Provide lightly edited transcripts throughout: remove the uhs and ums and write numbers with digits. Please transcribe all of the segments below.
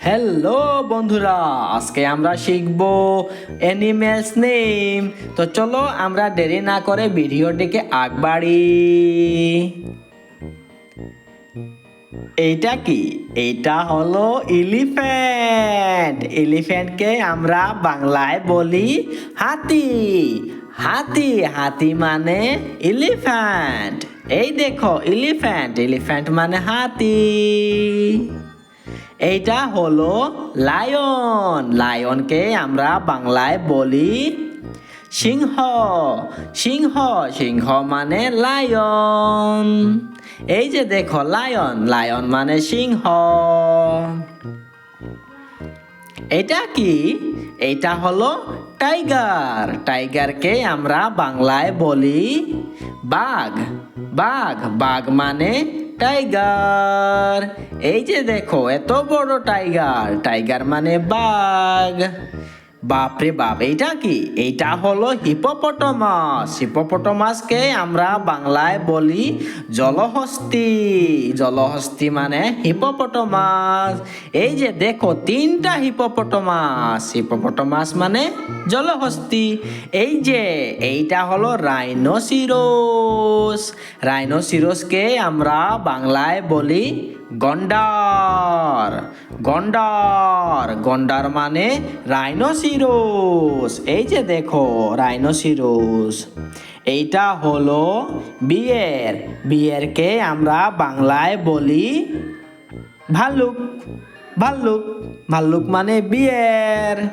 Hello বন্ধুরা, আজকে আমরা শিখব অ্যানিমেলস নেম। তো চলো আমরা দেরি না করে ভিডিওটিকে আগবাড়ি। এইটা কি? এইটা হলো এলিফ্যান্ট। এলিফ্যান্টকে আমরা বাংলায় বলি হাতি। হাতি হাতি মানে এলিফ্যান্ট। এই দেখো এলিফ্যান্ট, এলিফ্যান্ট মানে হাতি। এইটা হলো লায়ন। লায়নকে আমরা বাংলায় বলি সিংহ। সিংহ সিংহ মানে লায়ন। এই যে দেখো লায়ন, লায়ন মানে সিংহ। এটা কি? এটা হলো টাইগার। টাইগারকে আমরা বাংলায় বলি বাঘ। বাঘ বাঘ মানে টাইগার। এই যে দেখো এত বড় টাইগার, টাইগার মানে বাঘ। বাপরে বাপ, এইটা কি? এইটা হলো হিপোপটামাস। হিপোপটামাসকে আমরা বাংলায় বলি জলহস্তী। জলহস্তী মানে হিপোপটামাস। এই যে দেখো তিনটা হিপোপটামাস। হিপোপটামাস মানে জলহস্তী। এই যে এইটা হলো রাইনোসিরোস। রাইনোসিরোসকে আমরা বাংলায় বলি গন্ডার। গন্ডার গন্ডার মানে রাইনোসিরোস। এই যে দেখো রাইনোসিরোস। এইটা হলো বিয়ের। বিয়েরকে আমরা বাংলায় বলি ভাল্লুক। ভাল্লুক ভাল্লুক মানে বিয়ের।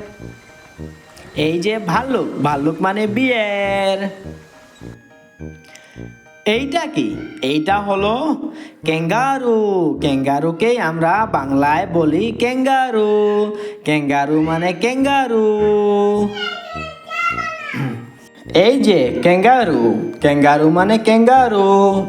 এই যে ভাল্লুক, ভাল্লুক মানে বিয়ের। এইটা কি? এইটা হলো ক্যাঙ্গারু। ক্যাঙ্গারুকে আমরা বাংলায় বলি ক্যাঙ্গারু। ক্যাঙ্গারু মানে ক্যাঙ্গারু। এই যে ক্যাঙ্গারু, ক্যাঙ্গারু মানে ক্যাঙ্গারু।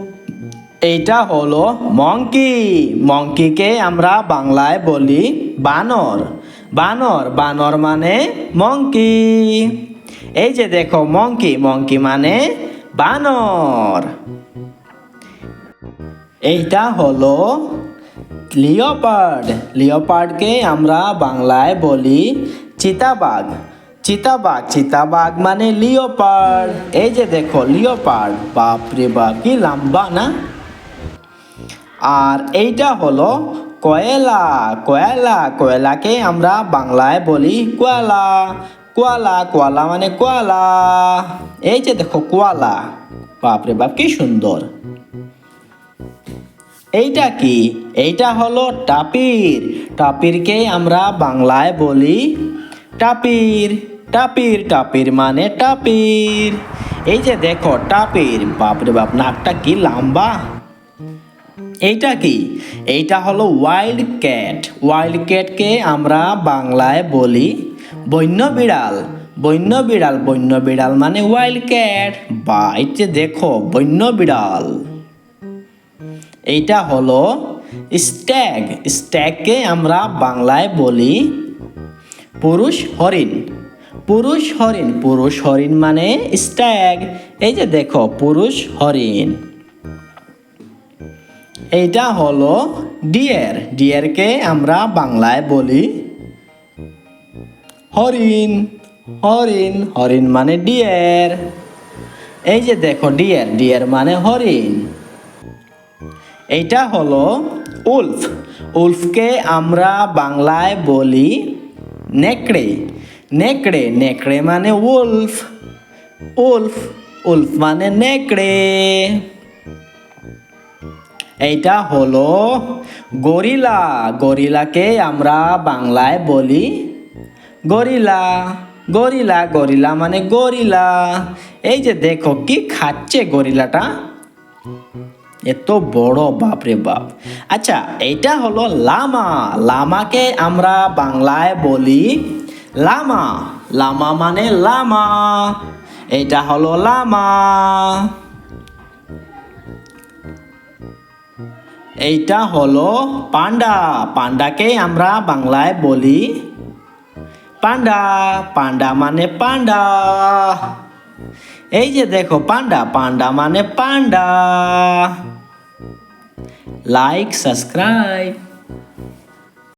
এইটা হলো মঙ্কি। মঙ্কিকে আমরা বাংলায় বলি বানর। বানর বানর মানে মঙ্কি। এই যে দেখো মঙ্কি, মঙ্কি মানে বানর। এইটা হলো লিওপার্ড। লিওপার্ডকে আমরা বাংলায় বলি চিতাবাঘ। চিতাবাঘ, চিতাবাঘ মানে লিওপার্ড। এই যে দেখো লিওপার্ড, বাপরে বাপ কি লম্বা না। আর এইটা হলো কয়লা। কয়লা, কয়লাকে আমরা বাংলায় বলি কোয়ালা। কোয়ালা, কোয়ালা মানে কোয়ালা। এই যে দেখো কোয়ালা, বাপরে বাপ কি সুন্দর। এইটা কি? এইটা হলো টাপির। টাপিরকে আমরা বাংলায় বলি টাপির। টাপির, টাপির মানে টাপির। এই যে দেখো টাপির, বাপরে বাপ নাকটা কি লম্বা। এইটা কি? এইটা হলো ওয়াইল্ড ক্যাট। ওয়াইল্ড ক্যাটকে আমরা বাংলায় বলি বন্য বিড়াল। বন্য বিড়াল, বন্য বিড়াল মানে ওয়াইল্ড ক্যাট। বা এই যে দেখো বন্য বিড়াল। এইটা হলো স্ট্যাগ। স্ট্যাগকে আমরা বাংলায় বলি পুরুষ হরিণ। পুরুষ হরিণ, পুরুষ হরিণ মানে স্ট্যাগ। এই যে দেখো পুরুষ হরিণ। এইটা হলো ডিয়ার। ডিয়ারকে আমরা বাংলায় বলি হরিণ। হরিণ, হরিণ মানে ডিয়ার। এই যে দেখো ডিয়ার, ডিয়ার মানে হরিণ। এইটা হলো উলফ। উলফকে আমরা বাংলায় বলি নেকড়ে। নেকড়ে, নেকড়ে মানে উলফ। উলফ, উলফ মানে নেকড়ে। এইটা হলো গরিলা। গরিলাকে আমরা বাংলায় বলি গরিলা। গরিলা, গরিলা মানে গরিলা। এই যে দেখো কি খাচ্ছে গরিলাটা, এত বড়, বাপরে বাপ। আচ্ছা এইটা হলো লামা। লামাকে আমরা বাংলায় বলি লামা। লামা মানে লামা। এইটা হলো লামা। এইটা হলো পান্ডা। পান্ডাকে আমরা বাংলায় বলি পান্ডা। পান্ডা মানে পান্ডা। এই যে দেখো পান্ডা, পান্ডা মানে পান্ডা। Like, subscribe.